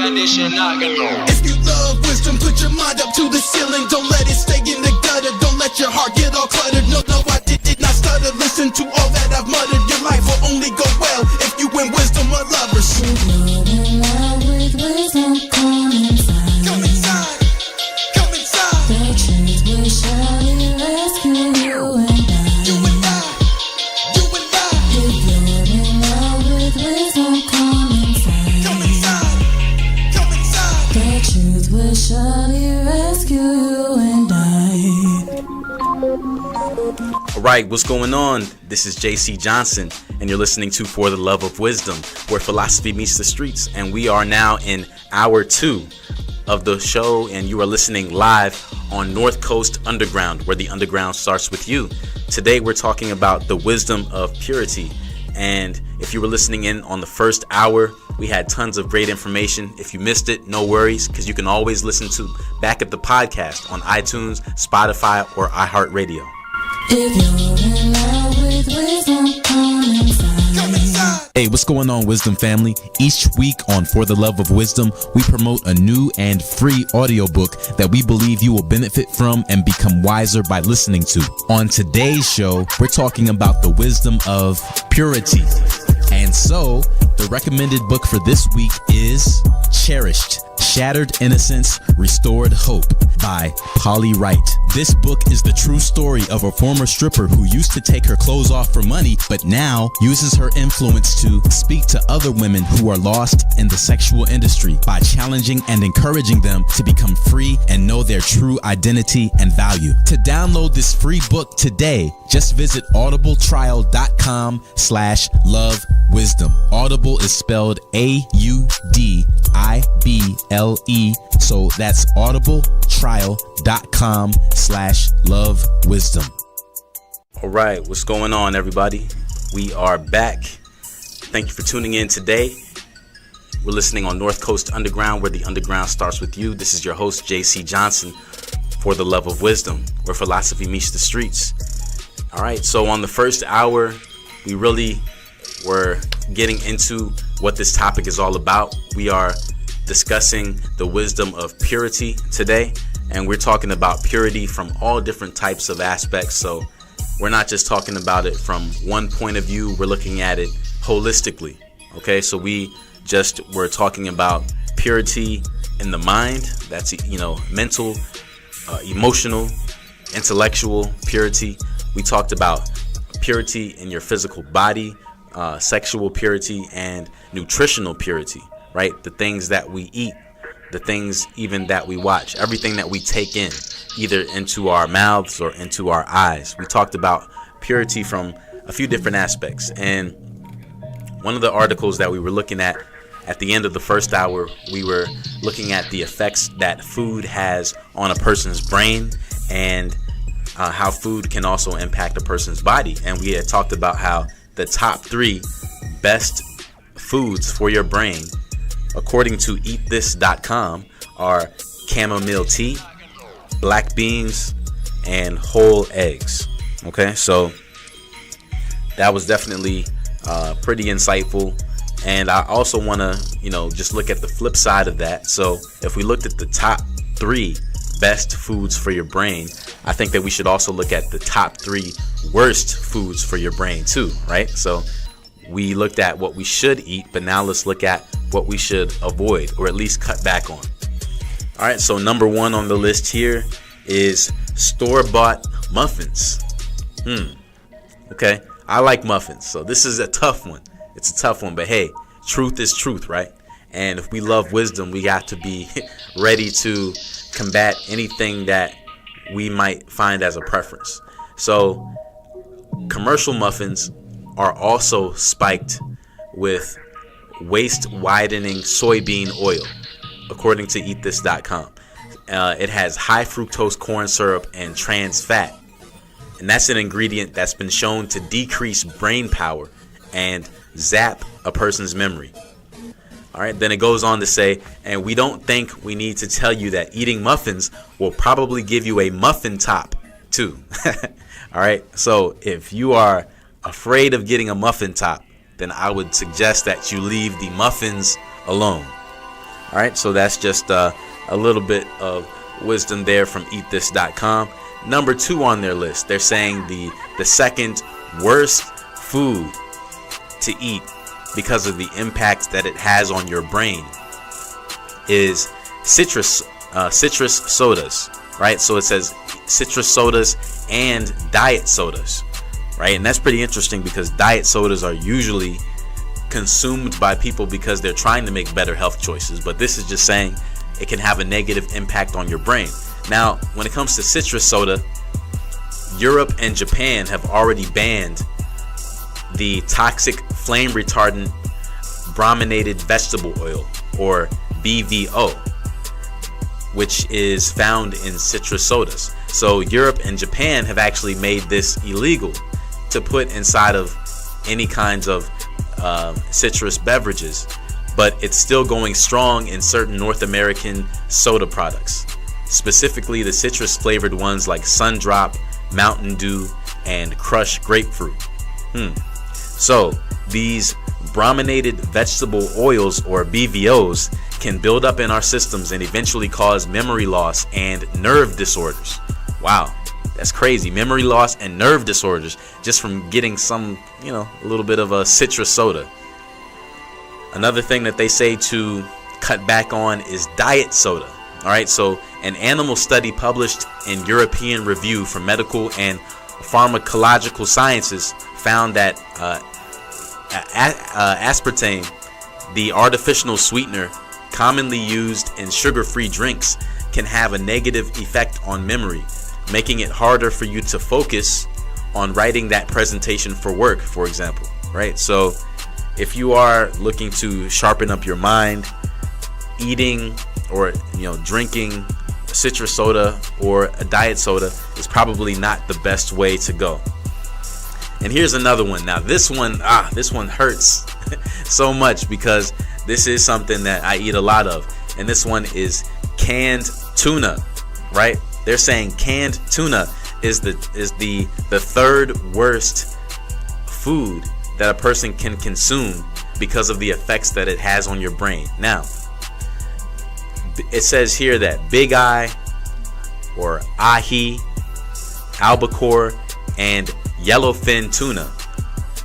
If you love wisdom, put your mind up to the ceiling. Don't let it stay in the gutter. Don't let your heart get all cluttered. No, I did not stutter. Listen to all that I've muttered. Your life will only go well if you in wisdom or lovers. If you're in love with wisdom, come inside. Come inside. Come inside. The truth will surely rescue you and I. You and I. You and I. If you're in love with wisdom, come inside. Come inside. Come inside. The truth will surely rescue you and I. Alright, what's going on? This is JC Johnson, and you're listening to For the Love of Wisdom, where philosophy meets the streets. And we are now in hour 2 of the show, and you are listening live on North Coast Underground, where the underground starts with you. Today we're talking about the wisdom of purity. And if you were listening in on the first hour, we had tons of great information. If you missed it, no worries, because you can always listen to back at the podcast on iTunes, Spotify, or iHeartRadio. If you're in love with wisdom, come inside. Come inside. Hey, what's going on, Wisdom family? Each week on For the Love of Wisdom, we promote a new and free audiobook that we believe you will benefit from and become wiser by listening to. On today's show, we're talking about the wisdom of purity. And so, the recommended book for this week is Cherished: Shattered Innocence, Restored Hope by Polly Wright. This book is the true story of a former stripper who used to take her clothes off for money, but now uses her influence to speak to other women who are lost in the sexual industry by challenging and encouraging them to become free and know their true identity and value. To download this free book today, just visit audibletrial.com/lovewisdom. Audible is spelled AUDIBLE, so that's audibletrial.com/lovewisdom. Alright, what's going on, everybody? We are back. Thank you for tuning in today. We're listening on North Coast Underground, where the underground starts with you. This is your host, JC Johnson, For the Love of Wisdom, where philosophy meets the streets. Alright, so on the first hour, we really were getting into what this topic is all about. We are discussing the wisdom of purity today, and we're talking about purity from all different types of aspects. So we're not just talking about it from one point of view, we're looking at it holistically. Okay, so we're talking about purity in the mind, that's, mental, emotional, intellectual purity. We talked about purity in your physical body, sexual purity, and nutritional purity, right? The things that we eat, the things even that we watch, everything that we take in, either into our mouths or into our eyes. We talked about purity from a few different aspects. And one of the articles that we were looking at the end of the first hour, we were looking at the effects that food has on a person's brain, and how food can also impact a person's body. And we had talked about how the top 3 best foods for your brain, according to eatthis.com, are chamomile tea, black beans, and whole eggs. Okay, so that was definitely pretty insightful. And I also want to, just look at the flip side of that. So if we looked at the top 3 best foods for your brain, I think that we should also look at the top 3 worst foods for your brain too, right? So we looked at what we should eat, but now let's look at what we should avoid, or at least cut back on. All right, so number 1 on the list here is store-bought muffins. Okay, I like muffins, so this is a tough one. It's a tough one, but hey, truth is truth, right? And if we love wisdom, we got to be ready to combat anything that we might find as a preference. So commercial muffins are also spiked with waist-widening soybean oil, according to eatthis.com. It has high fructose corn syrup and trans fat, and that's an ingredient that's been shown to decrease brain power and zap a person's memory. All right, then it goes on to say, and we don't think we need to tell you that eating muffins will probably give you a muffin top too. All right, so if you are afraid of getting a muffin top, then I would suggest that you leave the muffins alone. All right, so that's just a little bit of wisdom there from eatthis.com. Number 2 on their list, they're saying the second worst food to eat because of the impact that it has on your brain is citrus sodas, right? So it says citrus sodas and diet sodas, right? And that's pretty interesting because diet sodas are usually consumed by people because they're trying to make better health choices, but this is just saying it can have a negative impact on your brain. Now, when it comes to citrus soda, Europe and Japan have already banned the toxic flame retardant brominated vegetable oil, or BVO, which is found in citrus sodas. So Europe and Japan have actually made this illegal to put inside of any kinds of citrus beverages, but it's still going strong in certain North American soda products, specifically the citrus flavored ones like Sundrop, Mountain Dew, and Crush Grapefruit. So these brominated vegetable oils, or BVOs, can build up in our systems and eventually cause memory loss and nerve disorders. Wow, that's crazy. Memory loss and nerve disorders just from getting some, a little bit of a citrus soda. Another thing that they say to cut back on is diet soda. All right, so an animal study published in European Review for Medical and Pharmacological Sciences found that aspartame, the artificial sweetener commonly used in sugar-free drinks, can have a negative effect on memory, making it harder for you to focus on writing that presentation for work, for example, right? So if you are looking to sharpen up your mind, eating or drinking citrus soda or a diet soda is probably not the best way to go. And here's another one. Now this one hurts so much because this is something that I eat a lot of, and this one is canned tuna, right? They're saying canned tuna is the third worst food that a person can consume because of the effects that it has on your brain. Now, it says here that big eye or ahi, albacore, and yellowfin tuna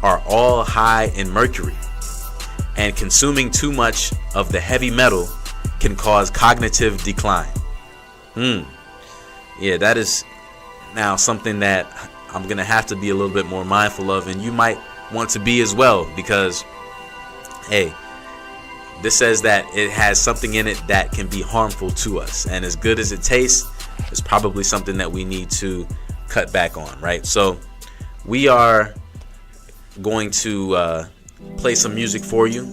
are all high in mercury, and consuming too much of the heavy metal can cause cognitive decline. Yeah, that is now something that I'm gonna have to be a little bit more mindful of, and you might want to be as well, because hey, this says that it has something in it that can be harmful to us, and as good as it tastes, it's probably something that we need to cut back on, right? So we are going to play some music for you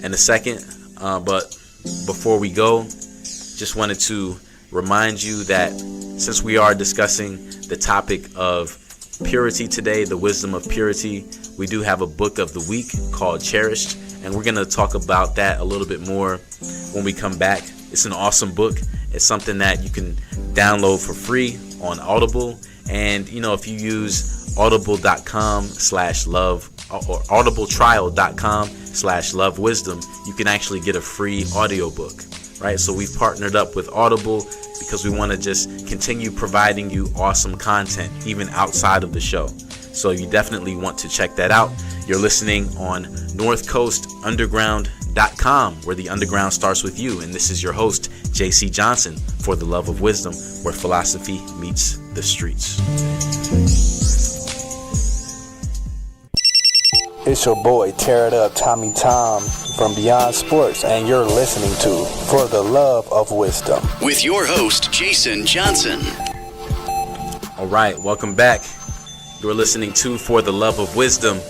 in a second, but before we go, just wanted to remind you that since we are discussing the topic of purity today, the wisdom of purity, we do have a book of the week called Cherished, and we're going to talk about that a little bit more when we come back. It's an awesome book. It's something that you can download for free on Audible, and if you use audible.com/love or audibletrial.com/lovewisdom, you can actually get a free audiobook, right? So we've partnered up with Audible because we want to just continue providing you awesome content even outside of the show. So you definitely want to check that out. You're listening on northcoastunderground.com, where the underground starts with you. And this is your host, JC Johnson, for The Love of Wisdom, where philosophy meets the streets. It's your boy, Tear It Up, Tommy Tom from Beyond Sports, and you're listening to For the Love of Wisdom with your host, Jason Johnson. All right, welcome back. You're listening to For the Love of Wisdom,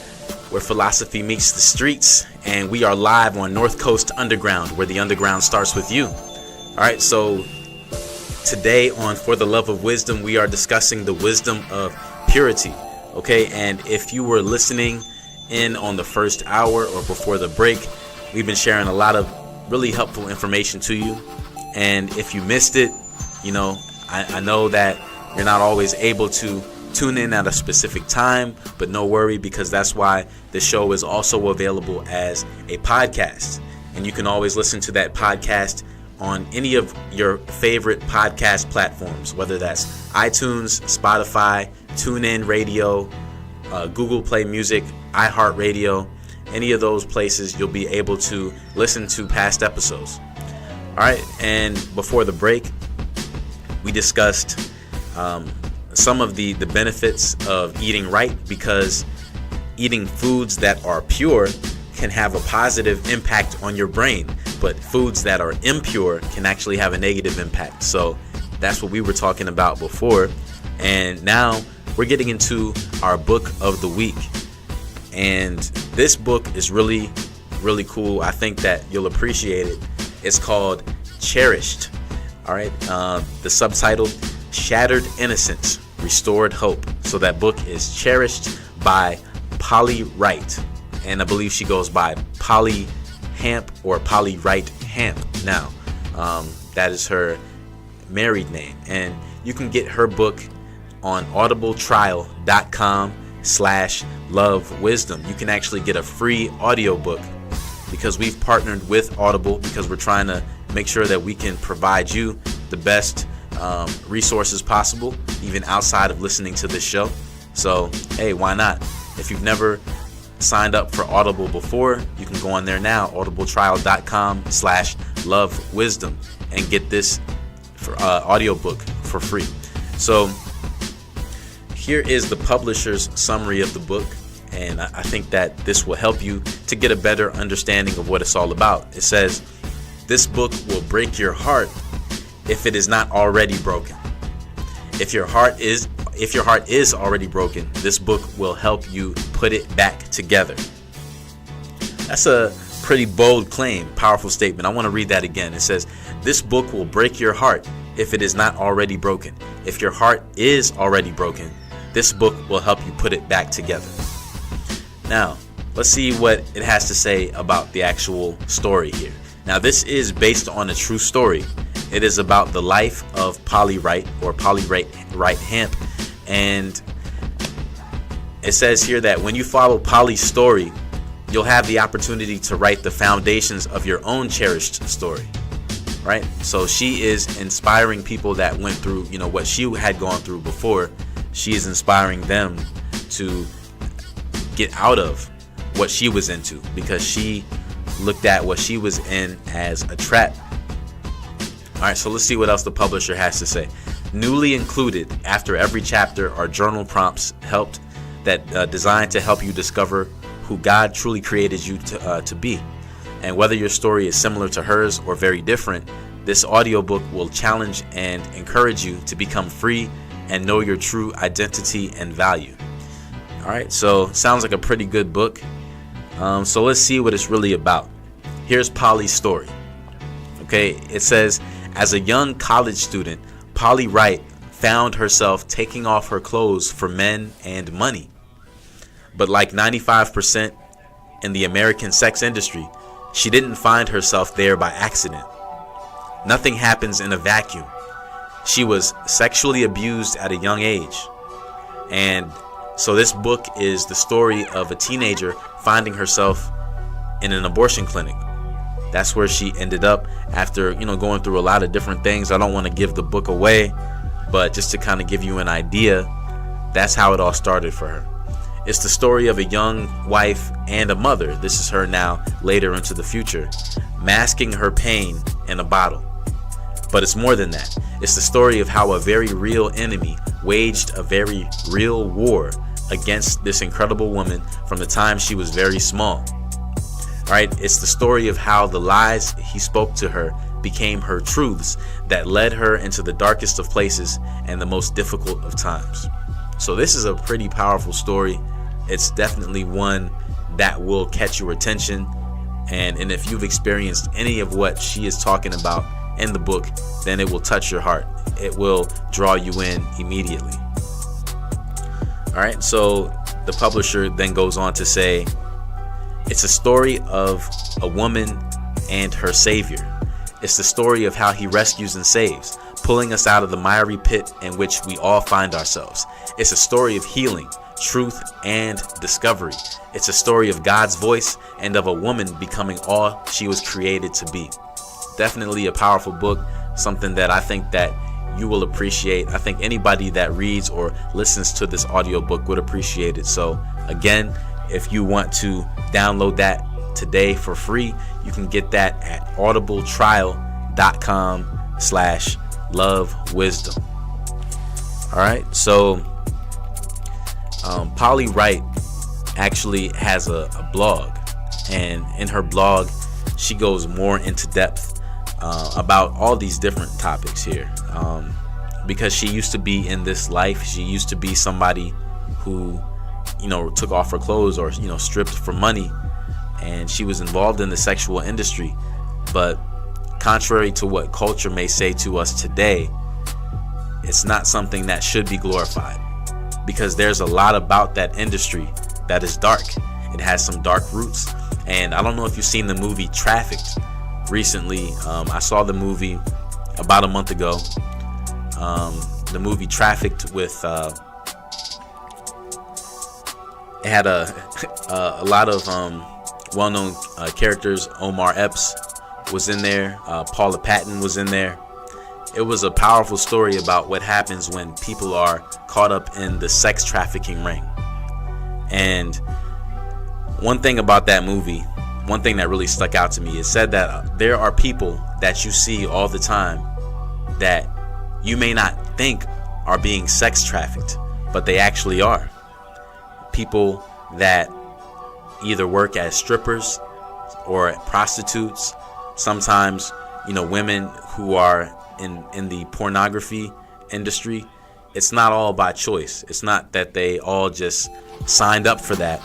where philosophy meets the streets, and we are live on North Coast Underground, where the underground starts with you. All right, so today on For the Love of Wisdom, we are discussing the wisdom of purity. Okay, and if you were listening in on the first hour or before the break, we've been sharing a lot of really helpful information to you. And if you missed it, I know that you're not always able to tune in at a specific time, but no worry, because that's why the show is also available as a podcast. And you can always listen to that podcast on any of your favorite podcast platforms, whether that's iTunes, Spotify, TuneIn Radio, Google Play Music, iHeartRadio. Any of those places, you'll be able to listen to past episodes. All right, and before the break, we discussed some of the benefits of eating right, because eating foods that are pure can have a positive impact on your brain, but foods that are impure can actually have a negative impact. So that's what we were talking about before. And now we're getting into our book of the week. And this book is really, really cool. I think that you'll appreciate it. It's called Cherished. All right. The subtitle, Shattered Innocence, Restored Hope. So that book is Cherished by Polly Wright. And I believe she goes by Polly Hamp or Polly Wright Hamp now. That is her married name. And you can get her book on audibletrial.com/lovewisdom. You can actually get a free audiobook, because we've partnered with Audible, because we're trying to make sure that we can provide you the best resources possible, even outside of listening to this show. So, hey, why not? If you've never signed up for Audible before, you can go on there now, audibletrial.com/lovewisdom, and get this audiobook for free. So here is the publisher's summary of the book, and I think that this will help you to get a better understanding of what it's all about. It says, this book will break your heart if it is not already broken. If your heart is already broken, this book will help you put it back together. That's a pretty bold claim, powerful statement. I want to read that again. It says, this book will break your heart if it is not already broken. If your heart is already broken, this book will help you put it back together. Now, let's see what it has to say about the actual story here. Now, this is based on a true story. It is about the life of Polly Wright, or Polly Wright Hamp. And it says here that when you follow Polly's story, you'll have the opportunity to write the foundations of your own cherished story. Right? So she is inspiring people that went through, what she had gone through before. She is inspiring them to get out of what she was into, because she looked at what she was in as a trap. All right, so let's see what else the publisher has to say. Newly included after every chapter are journal prompts designed to help you discover who God truly created you to be. And whether your story is similar to hers or very different, this audiobook will challenge and encourage you to become free and know your true identity and value. All right, so sounds like a pretty good book. So let's see what it's really about. Here's Polly's story. Okay, it says, as a young college student, Polly Wright found herself taking off her clothes for men and money. But like 95% in the American sex industry, she didn't find herself there by accident. Nothing happens in a vacuum. She was sexually abused at a young age. And so this book is the story of a teenager finding herself in an abortion clinic. That's where she ended up after, going through a lot of different things. I don't want to give the book away, but just to kind of give you an idea, that's how it all started for her. It's the story of a young wife and a mother. This is her now later into the future, masking her pain in a bottle. But it's more than that. It's the story of how a very real enemy waged a very real war against this incredible woman from the time she was very small. All right, it's the story of how the lies he spoke to her became her truths that led her into the darkest of places and the most difficult of times. So this is a pretty powerful story. It's definitely one that will catch your attention. And if you've experienced any of what she is talking about in the book, then it will touch your heart. It will draw you in immediately. All right, so the publisher then goes on to say, it's a story of a woman and her savior. It's the story of how he rescues and saves, pulling us out of the miry pit in which we all find ourselves. It's a story of healing, truth, and discovery. It's a story of God's voice and of a woman becoming all she was created to be. Definitely a powerful book, something that I think that you will appreciate. I think anybody that reads or listens to this audiobook would appreciate it. So again, if you want to download that today for free, you can get that at audibletrial.com/lovewisdom. All right, so Polly Wright actually has a blog, and in her blog she goes more into depth about all these different topics here, because she used to be in this life. She used to be somebody who, took off her clothes or stripped for money, and she was involved in the sexual industry. But contrary to what culture may say to us today, it's not something that should be glorified, because there's a lot about that industry that is dark. It has some dark roots. And I don't know if you've seen the movie Trafficked recently. I saw the movie about a month ago. The movie Trafficked with it had a lot of well-known characters. Omar Epps was in there. Paula Patton was in there. It was a powerful story about what happens when people are caught up in the sex trafficking ring. And one thing about that movie, one thing that really stuck out to me, is said that there are people that you see all the time that you may not think are being sex trafficked, but they actually are. People that either work as strippers or prostitutes, sometimes, women who are in the pornography industry. It's not all by choice. It's not that they all just signed up for that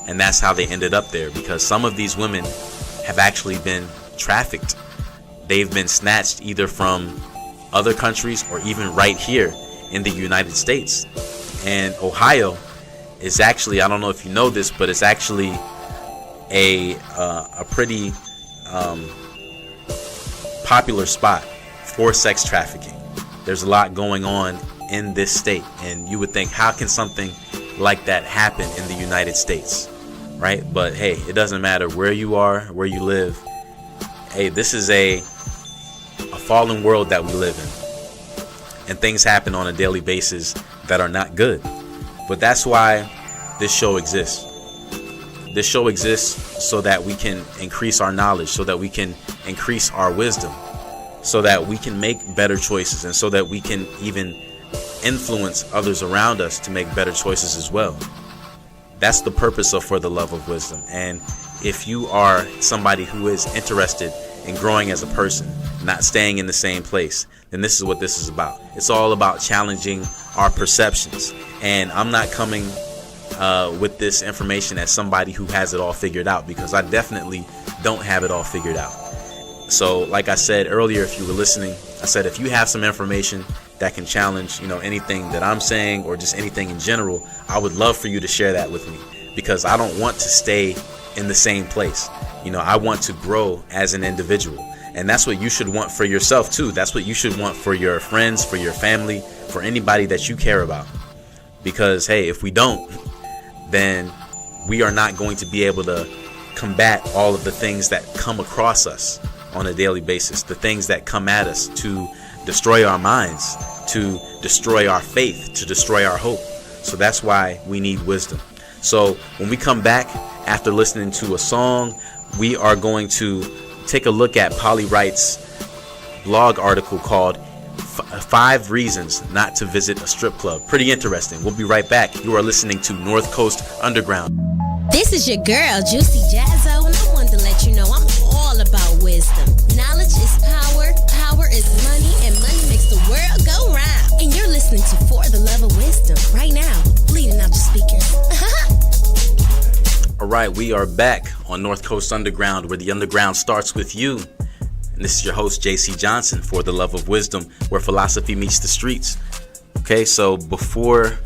and that's how they ended up there, because some of these women have actually been trafficked. They've been snatched either from other countries or even right here in the United States. And Ohio is actually, I don't know if you know this, but it's actually a pretty popular spot for sex trafficking. There's a lot going on in this state, and you would think, how can something like that happen in the United States, right? But hey, it doesn't matter where you are, where you live. Hey, this is a fallen world that we live in, and things happen on a daily basis that are not good. But that's why this show exists. This show exists so that we can increase our knowledge, so that we can increase our wisdom, so that we can make better choices, and so that we can even influence others around us to make better choices as well. That's the purpose of For the Love of Wisdom. And if you are somebody who is interested in growing as a person, not staying in the same place, then this is what this is about. It's all about challenging our perceptions. And I'm not coming with this information as somebody who has it all figured out, because I definitely don't have it all figured out. So like I said earlier, if you were listening, I said if you have some information that can challenge, anything that I'm saying or just anything in general, I would love for you to share that with me, because I don't want to stay in the same place. I want to grow as an individual, and that's what you should want for yourself too. That's what you should want for your friends, for your family, for anybody that you care about. Because hey, if we don't, then we are not going to be able to combat all of the things that come across us on a daily basis, the things that come at us to destroy our minds, to destroy our faith, to destroy our hope. So that's why we need wisdom. So when we come back after listening to a song, we are going to take a look at Polly Wright's blog article called 5 Reasons Not to Visit a Strip Club. Pretty interesting. We'll be right back. You are listening to North Coast Underground. This is your girl, Juicy Jazzo, and I wanted to let you know I'm all about wisdom. Knowledge is power, power is money, and money makes the world go round. And you're listening to For the Love of Wisdom right now, bleeding out the speakers. All right, we are back on North Coast Underground, where the underground starts with you. And this is your host, JC Johnson, For the Love of Wisdom, where philosophy meets the streets. Okay, so before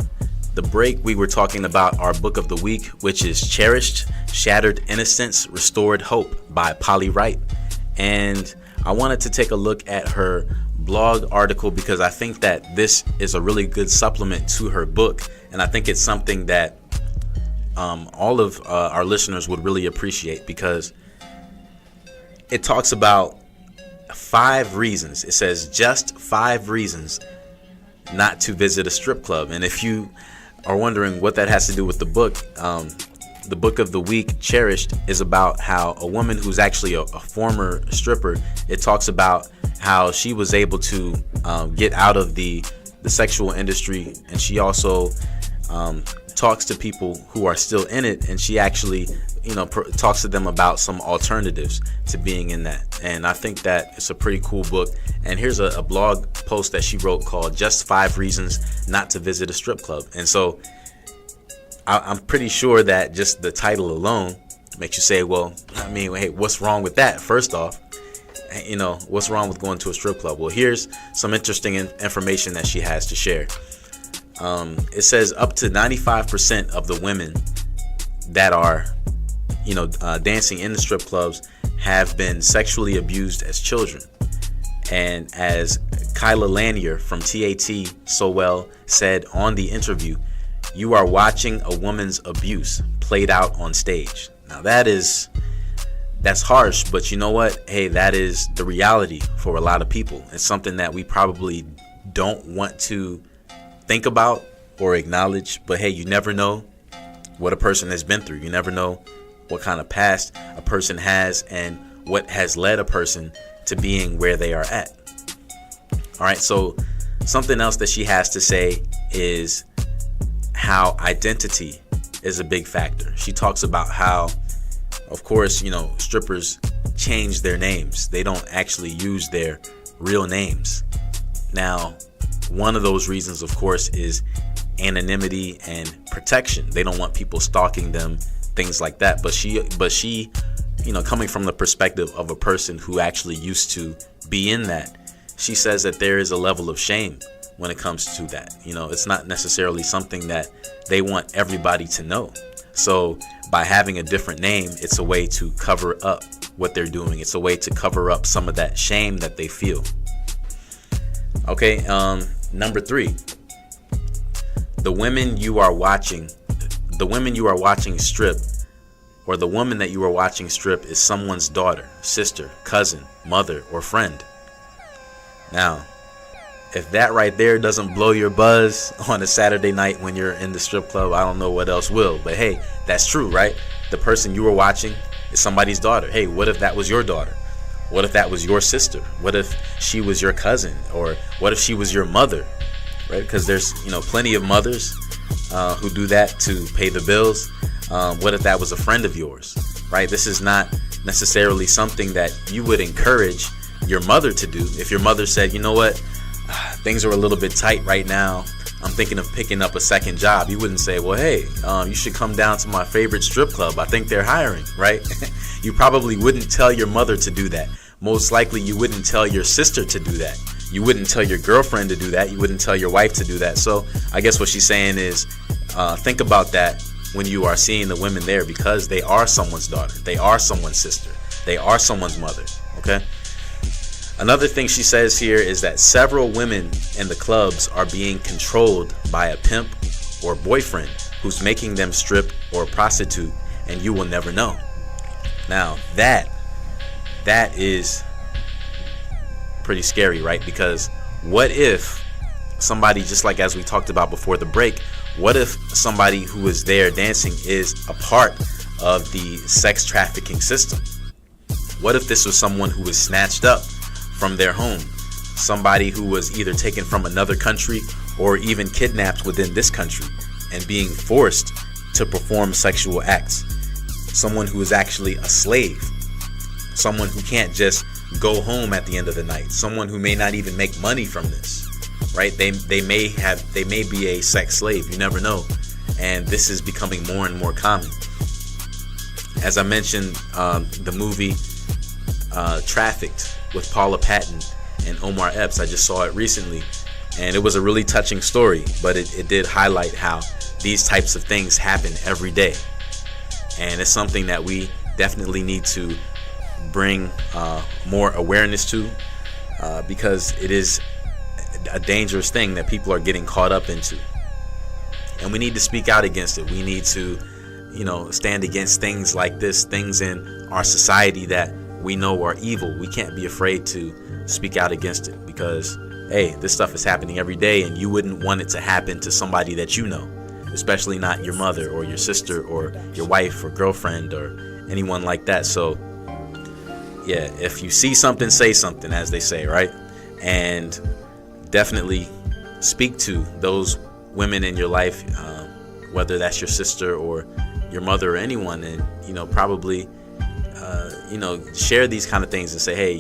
the break, we were talking about our book of the week, which is Cherished, Shattered Innocence, Restored Hope by Polly Wright. And I wanted to take a look at her blog article because I think that this is a really good supplement to her book, and I think it's something that all of our listeners would really appreciate, because it talks about 5 reasons. It says just 5 reasons not to visit a strip club. And if you are wondering what that has to do with the book of the week, Cherished, is about how a woman who's actually a former stripper, it talks about how she was able to get out of the sexual industry, and she also talks to people who are still in it, and she actually talks to them about some alternatives to being in that. And I think that it's a pretty cool book. And here's a blog post that she wrote called Just 5 Reasons Not to Visit a Strip Club. And so I'm pretty sure that just the title alone makes you say, well, I mean, hey, what's wrong with that? First off, what's wrong with going to a strip club? Well, here's some interesting information that she has to share. It says up to 95% of the women that are dancing in the strip clubs have been sexually abused as children. And as Kyla Lanier from TAT so well said on the interview, you are watching a woman's abuse played out on stage. Now that's harsh, but you know what? Hey, that is the reality for a lot of people. It's something that we probably don't want to think about or acknowledge, but hey, you never know what a person has been through. You never know what kind of past a person has and what has led a person to being where they are at. All right, so something else that she has to say is how identity is a big factor. She talks about how, of course, strippers change their names. They don't actually use their real names. Now, one of those reasons, of course, is anonymity and protection. They don't want people stalking them, things like that. But she, coming from the perspective of a person who actually used to be in that, she says that there is a level of shame when it comes to that. It's not necessarily something that they want everybody to know. So by having a different name, it's a way to cover up what they're doing. It's a way to cover up some of that shame that they feel. Okay, number 3. The women you are watching strip, or the woman that you are watching strip, is someone's daughter, sister, cousin, mother, or friend. Now, if that right there doesn't blow your buzz on a Saturday night when you're in the strip club, I don't know what else will. But hey, that's true, right? The person you were watching is somebody's daughter. Hey, what if that was your daughter? What if that was your sister? What if she was your cousin? Or what if she was your mother? Right? Because there's plenty of mothers who do that to pay the bills. What if that was a friend of yours? Right? This is not necessarily something that you would encourage your mother to do. If your mother said, you know what, things are a little bit tight right now, I'm thinking of picking up a second job, you wouldn't say, well, hey, you should come down to my favorite strip club, I think they're hiring, right? You probably wouldn't tell your mother to do that. Most likely you wouldn't tell your sister to do that. You wouldn't tell your girlfriend to do that. You wouldn't tell your wife to do that. So I guess what she's saying is think about that when you are seeing the women there, because they are someone's daughter, they are someone's sister, they are someone's mother. Okay. Another thing she says here is that several women in the clubs are being controlled by a pimp or boyfriend who's making them strip or prostitute, and you will never know. Now that is pretty scary, right? Because what if somebody, just like as we talked about before the break, what if somebody who is there dancing is a part of the sex trafficking system? What if this was someone who was snatched up from their home, somebody who was either taken from another country or even kidnapped within this country and being forced to perform sexual acts, someone who is actually a slave, someone who can't just go home at the end of the night, someone who may not even make money from this, right? They may be a sex slave, you never know. And this is becoming more and more common. As I mentioned, the movie Trafficked with Paula Patton and Omar Epps, I just saw it recently, and it was a really touching story, but it did highlight how these types of things happen every day, and it's something that we definitely need to bring more awareness to, because it is a dangerous thing that people are getting caught up into. And we need to speak out against it. We need to, stand against things like this, things in our society that we know are evil. We can't be afraid to speak out against it because, hey, this stuff is happening every day, and you wouldn't want it to happen to somebody that you know, especially not your mother or your sister or your wife or girlfriend or anyone like that. So, yeah, if you see something, say something, as they say, right? And definitely speak to those women in your life, whether that's your sister or your mother or anyone, and probably share these kind of things and say, hey,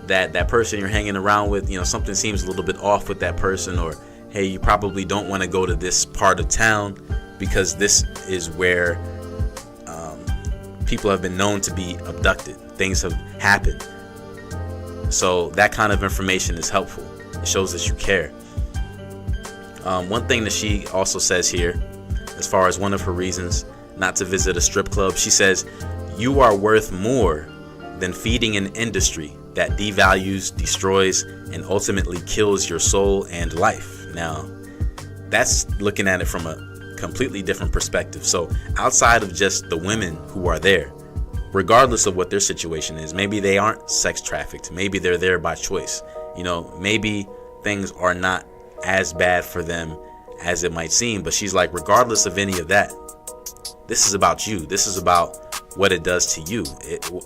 that person you're hanging around with, something seems a little bit off with that person, or hey, you probably don't want to go to this part of town because this is where people have been known to be abducted. Things have happened. So that kind of information is helpful. It shows that you care. One thing that she also says here, as far as one of her reasons not to visit a strip club, she says, you are worth more than feeding an industry that devalues, destroys, and ultimately kills your soul and life. Now, that's looking at it from a completely different perspective. So outside of just the women who are there, regardless of what their situation is, maybe they aren't sex trafficked, maybe they're there by choice, maybe things are not as bad for them as it might seem, but she's like, regardless of any of that, this is about you. This is about what it does to you,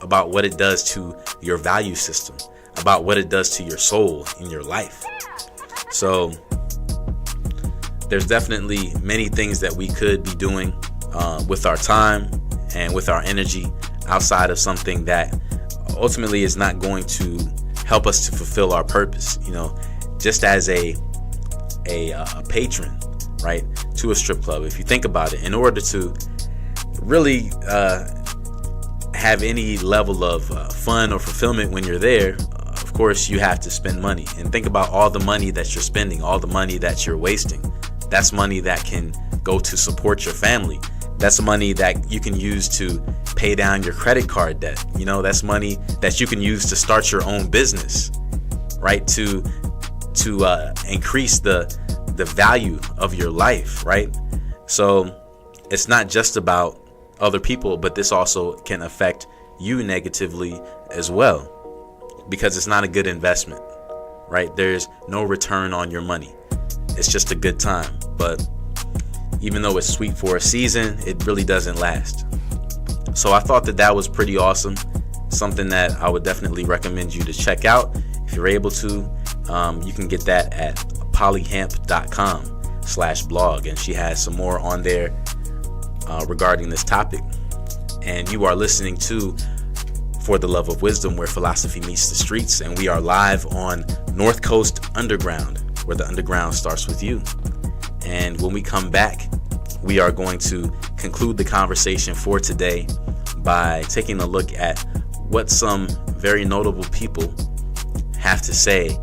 about what it does to your value system, about what it does to your soul in your life. So there's definitely many things that we could be doing with our time and with our energy outside of something that ultimately is not going to help us to fulfill our purpose. Just as a patron, right, to a strip club, if you think about it, in order to really have any level of fun or fulfillment when you're there, of course you have to spend money. And think about all the money that you're spending, all the money that you're wasting. That's money that can go to support your family. That's money that you can use to pay down your credit card debt. That's money that you can use to start your own business, right? To increase the value of your life, right? So it's not just about other people, but this also can affect you negatively as well, because it's not a good investment, right? There's no return on your money. It's just a good time, but even though it's sweet for a season, it really doesn't last. So I thought that was pretty awesome, something that I would definitely recommend you to check out if you're able to. You can get that at polyhemp.com/blog, and she has some more on there regarding this topic. And you are listening to For the Love of Wisdom, where philosophy meets the streets, and we are live on North Coast Underground, where the underground starts with you. And when we come back, we are going to conclude the conversation for today by taking a look at what some very notable people have to say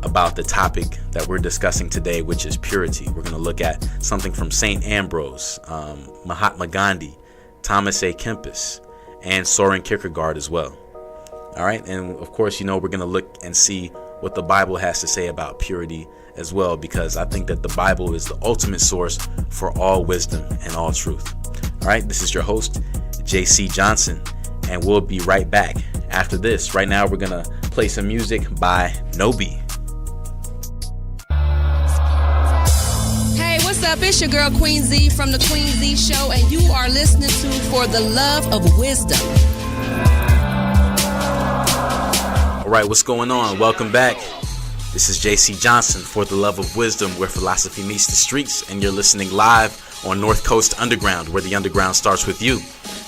about the topic that we're discussing today, which is purity. We're going to look at something from St. Ambrose, Mahatma Gandhi, Thomas A. Kempis, and Soren Kierkegaard as well. All right. And of course, we're going to look and see what the Bible has to say about purity as well, because I think that the Bible is the ultimate source for all wisdom and all truth. All right. This is your host, J.C. Johnson, and we'll be right back after this. Right now, we're going to play some music by Nobi. What's up? It's your girl Queen Z from the Queen Z Show, and you are listening to For the Love of Wisdom. All right, what's going on? Welcome back. This is JC Johnson, For the Love of Wisdom, where philosophy meets the streets, and you're listening live on North Coast Underground, where the underground starts with you.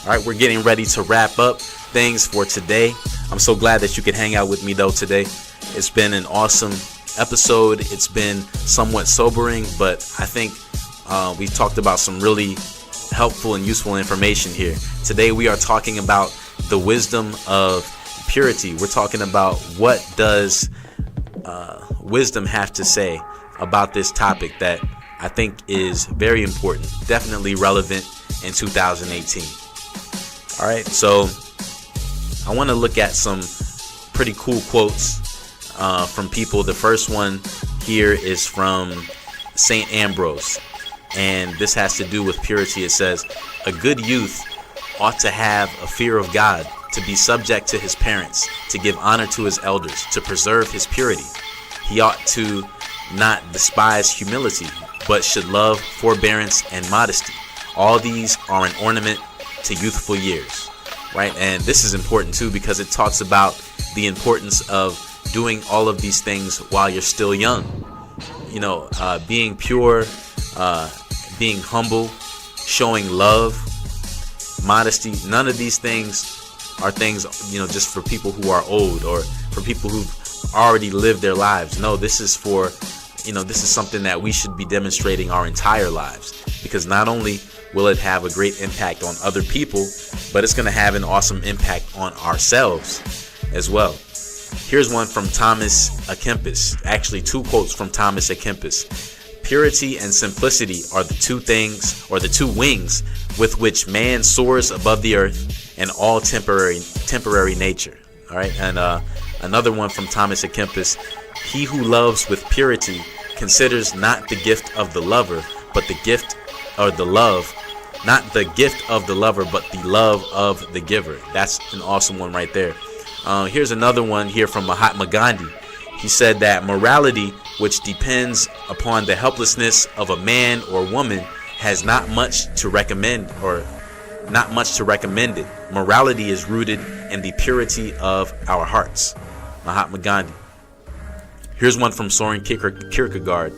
All right, we're getting ready to wrap up things for today. I'm so glad that you could hang out with me, though, today. It's been an awesome episode. It's been somewhat sobering, but I think we've talked about some really helpful and useful information here. Today we are talking about the wisdom of purity. We're talking about what does wisdom have to say about this topic that I think is very important, definitely relevant in 2018. All right, so I want to look at some pretty cool quotes from people. The first one here is from St. Ambrose, and this has to do with purity. It says, a good youth ought to have a fear of God, to be subject to his parents, to give honor to his elders, to preserve his purity. He ought to not despise humility, but should love forbearance and modesty. All these are an ornament to youthful years, right? And this is important too, because it talks about the importance of doing all of these things while you're still young. Being pure, being humble, showing love, modesty. None of these things are things, just for people who are old or for people who've already lived their lives. No, this is for, this is something that we should be demonstrating our entire lives, because not only will it have a great impact on other people, but it's going to have an awesome impact on ourselves as well. Here's one from Thomas à Kempis. Actually, two quotes from Thomas à Kempis. Purity and simplicity are the two things, or the two wings, with which man soars above the earth and all temporary nature. All right, and another one from Thomas à Kempis. He who loves with purity considers not the gift of the lover, but the gift or the love, not the gift of the lover, but the love of the giver. That's an awesome one right there. Here's another one here from Mahatma Gandhi. He said that morality, which depends upon the helplessness of a man or woman, has not much to recommend it. Morality is rooted in the purity of our hearts. Mahatma Gandhi. Here's one from Soren Kierkegaard.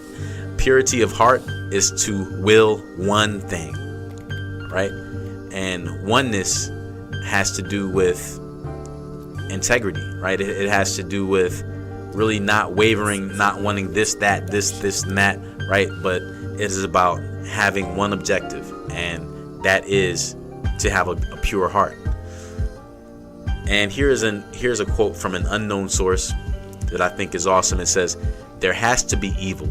Purity of heart is to will one thing, right? And oneness has to do with integrity, right? It has to do with really not wavering, not wanting this, that, this, and that, right? But it is about having one objective, and that is to have a pure heart. And here's a quote from an unknown source that I think is awesome. It says, there has to be evil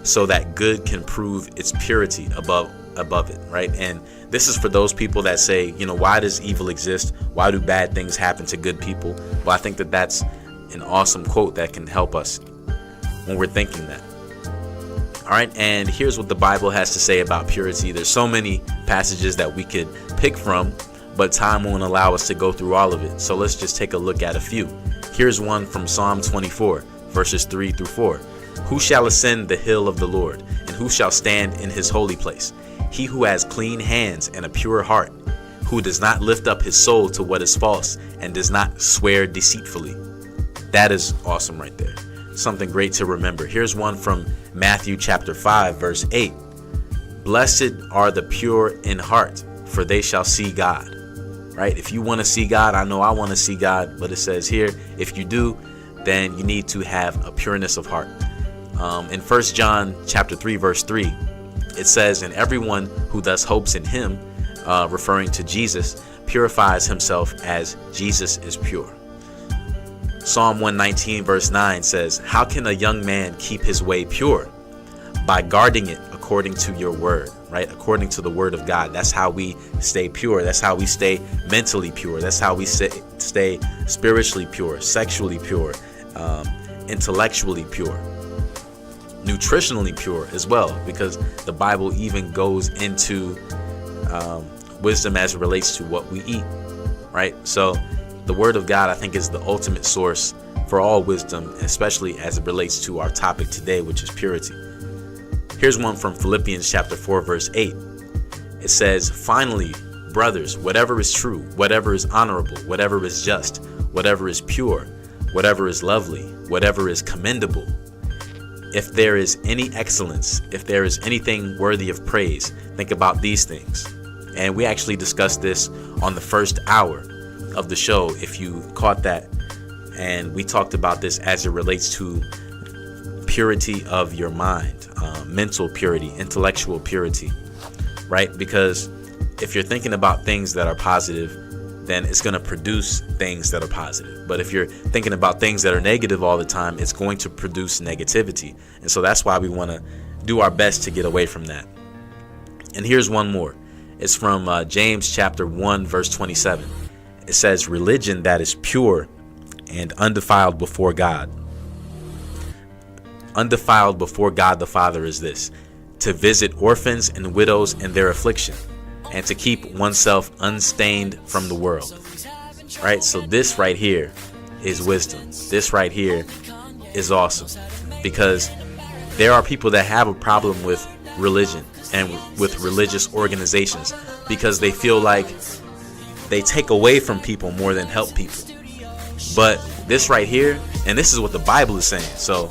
so that good can prove its purity above it, right? And this is for those people that say, why does evil exist? Why do bad things happen to good people? Well, I think that that's an awesome quote that can help us when we're thinking that. All right, and here's what the Bible has to say about purity. There's so many passages that we could pick from, but time won't allow us to go through all of it. So let's just take a look at a few. Here's one from Psalm 24, verses 3 through 4. Who shall ascend the hill of the Lord, and who shall stand in his holy place? He who has clean hands and a pure heart, who does not lift up his soul to what is false, and does not swear deceitfully. That is awesome right there. Something great to remember. Here's one from Matthew chapter 5, verse 8. Blessed are the pure in heart, for they shall see God. Right? If you want to see God, I know I want to see God, but it says here, if you do, then you need to have a pureness of heart. In 1 John chapter 3, verse 3, it says, and everyone who thus hopes in him, referring to Jesus, purifies himself as Jesus is pure. Psalm 119, verse 9 says, how can a young man keep his way pure? By guarding it according to your word, right? According to the word of God. That's how we stay pure. That's how we stay mentally pure. That's how we stay spiritually pure, sexually pure, intellectually pure, nutritionally pure as well, because the Bible even goes into wisdom as it relates to what we eat, right? So the word of God, I think, is the ultimate source for all wisdom, especially as it relates to our topic today, which is purity. Here's one from Philippians chapter 4, verse 8. It says, finally, brothers, whatever is true, whatever is honorable, whatever is just, whatever is pure, whatever is lovely, whatever is commendable, if there is any excellence, if there is anything worthy of praise, think about these things. And we actually discussed this on the first hour of the show, if you caught that. And we talked about this as it relates to purity of your mind, mental purity, intellectual purity, right? Because if you're thinking about things that are positive, then it's going to produce things that are positive. But if you're thinking about things that are negative all the time, it's going to produce negativity. And so that's why we want to do our best to get away from that. And here's one more. It's from James chapter 1, verse 27. It says, religion that is pure and undefiled before God undefiled before God the Father is this: to visit orphans and widows in their affliction, and to keep oneself unstained from the world. Right? So this right here is wisdom. This right here is awesome, because there are people that have a problem with religion and with religious organizations because they feel like they take away from people more than help people. But this right here, and this is what the Bible is saying, so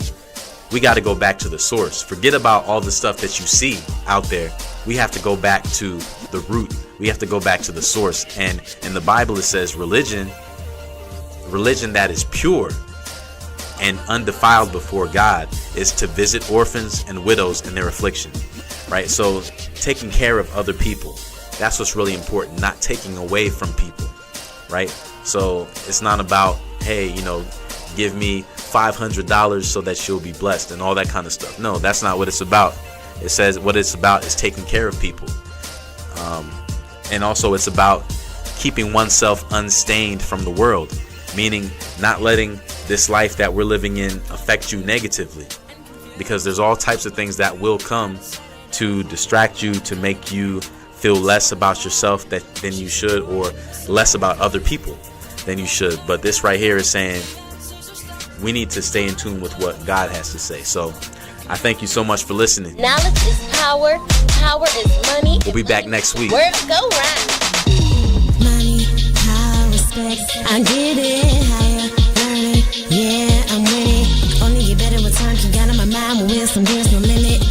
we got to go back to the source. Forget about all the stuff that you see out there. We have to go back to the root. We have to go back to the source. And in the Bible it says religion that is pure and undefiled before God is to visit orphans and widows in their affliction. Right? So taking care of other people, that's what's really important, not taking away from people. Right? So it's not about, hey, give me $500 so that you'll be blessed and all that kind of stuff. No, that's not what it's about. It says what it's about is taking care of people. And also it's about keeping oneself unstained from the world, meaning not letting this life that we're living in affect you negatively, because there's all types of things that will come to distract you, to make you feel less about yourself than you should, or less about other people than you should. But this right here is saying we need to stay in tune with what God has to say. So I thank you so much for listening. Knowledge is power. Power is money. We'll be back next week. Word go round. Money, power, respect. I get it higher, learning. Yeah, I'm winning. Only get better with time. Keep got on my mind with wisdom. There's no limit.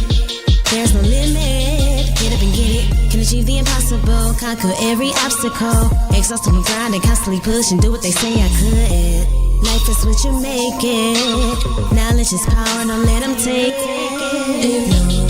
There's no limit. Get up and get it. Can achieve the impossible. Conquer every obstacle. Exhausted from grinding, constantly pushing. Do what they say I could. Life is what you make it. Knowledge is power. Don't let them take it.